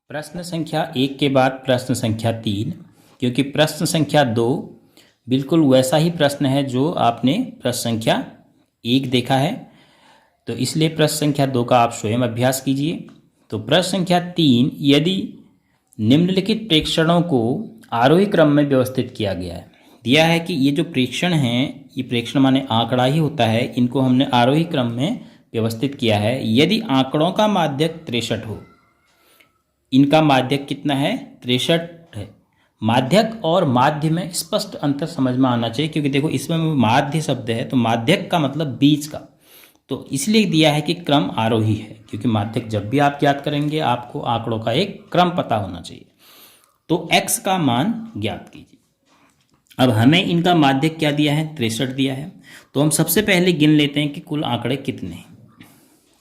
प्रश्न संख्या 1 के बाद प्रश्न संख्या 3, क्योंकि प्रश्न संख्या 2 बिल्कुल वैसा ही प्रश्न है जो आपने प्रश्न संख्या 1 देखा है, तो इसलिए प्रश्न संख्या 2 का आप स्वयं अभ्यास कीजिए। तो प्रश्न संख्या 3, यदि निम्नलिखित प्रेक्षणों को आरोही क्रम में व्यवस्थित किया गया है, दिया है कि ये जो प्रेक्षण हैं, ये प्रेक्षण माने आंकड़ा ही होता है, इनको हमने आरोही क्रम में व्यवस्थित किया है। यदि आंकड़ों का माध्यक 63 हो, इनका माध्यक कितना है? 63 है। माध्यक और माध्य में स्पष्ट अंतर समझ में आना चाहिए, क्योंकि देखो इसमें माध्य शब्द है तो माध्यक का मतलब बीच का, तो इसलिए दिया है कि क्रम आरोही है, क्योंकि माध्यक जब भी आप ज्ञात करेंगे आपको आंकड़ों का एक क्रम पता होना चाहिए। तो x का मान ज्ञात कीजिए। अब हमें इनका माध्यक क्या दिया है? 63 दिया है। तो हम सबसे पहले गिन लेते हैं कि कुल आंकड़े कितने हैं।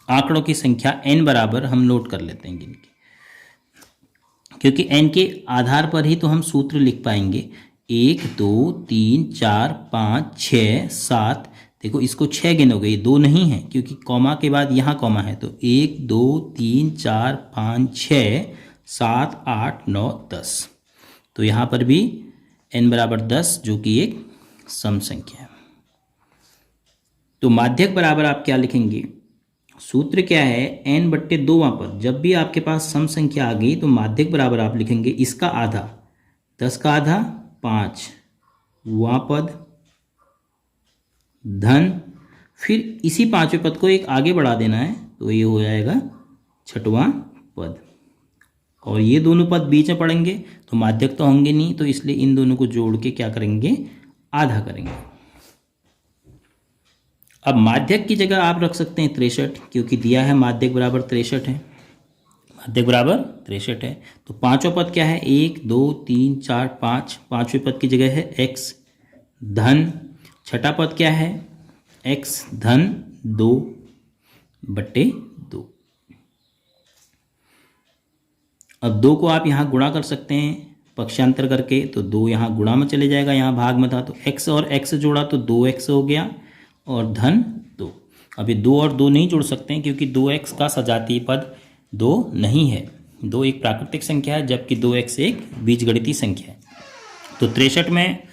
आंकड़ों की संख्या n बराबर हम नोट कर लेते हैं गिन के, क्योंकि n के आधार पर ही तो हम सूत्र लिख पाएंगे। 1 2 3 4 5 6 7, देखो इसको 6 गिनोगे, ये 2 नहीं है क्योंकि कॉमा के बाद यहाँ कॉमा है, तो 1 2 3 4 5 6 7 8 9 10, तो यहाँ पर भी n बराबर 10 जो कि एक सम संख्या है। तो माध्यक बराबर आप क्या लिखेंगे? सूत्र क्या है? n/2। वहाँ पर जब भी आपके पास सम संख्या आ गई तो माध्यक बराबर आप लिखेंगे इसका आधा, 10 का आधा 5, वहाँ पद धन, फिर इसी 5वें पद को एक आगे बढ़ा देना है तो ये हो जाएगा 6वां पद, और ये दोनों पद बीच में पड़ेंगे तो माध्यक तो होंगे नहीं, तो इसलिए इन दोनों को जोड़ के क्या करेंगे? आधा करेंगे। अब माध्यक की जगह आप रख सकते हैं 63, क्योंकि दिया है माध्यक बराबर 63 है, माध्यक बराबर 63 है। तो पांचवा पद क्या है? 1 2 3 4 5, पांचवें पद की जगह है x धन, छठा पद क्या है? x धन 2/2। अब 2 को आप यहाँ गुणा कर सकते हैं पक्षांतर करके, तो 2 यहाँ गुणा में चले जाएगा, यहाँ भाग में था तो x और x जोड़ा तो 2x हो गया, और धन 2। अभी 2 और 2 नहीं जोड़ सकते हैं क्योंकि 2x का सजातीय पद 2 नहीं है, 2 एक प्राकृतिक संख्या है जबकि 2x एक बीजगणितीय संख्या है। तो 63 में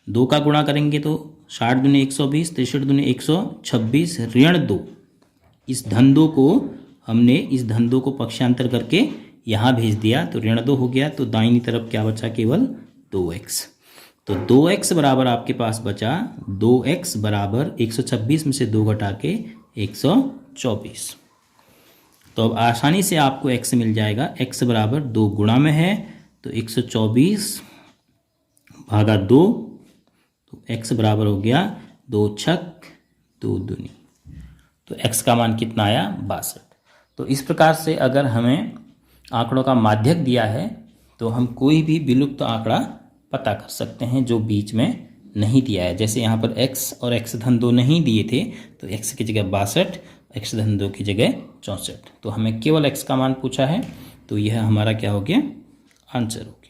2 का गुणा करेंगे तो 60 दूनी 120, 63 दूनी 126 ऋण 2। इस धन 2 को हमने इस धन 2 को पक्षांतर करके यहाँ भेज दिया तो ऋण 2 हो गया, तो दाहिनी तरफ क्या बचा? केवल 2x। तो 2x बराबर आपके पास बचा, 2x बराबर 126 में से 2 घटा के 124। तो अब आसानी से आपको x मिल जाएगा। x बराबर 2 गुणा में है तो 124 भागा 2, तो x बराबर हो गया 2 छक 2 दूनी, तो x का मान कितना आया? 62। तो इस प्रकार से अगर हमें आंकड़ों का माध्यक दिया है तो हम कोई भी विलुप्त आंकड़ा पता कर सकते हैं जो बीच में नहीं दिया है। जैसे यहाँ पर x और x धन 2 नहीं दिए थे तो x की जगह 62, x धन 2 की जगह 64, तो हमें केवल x का मान पूछा है, तो यह हमारा क्या हो गया? आंसर हो गया।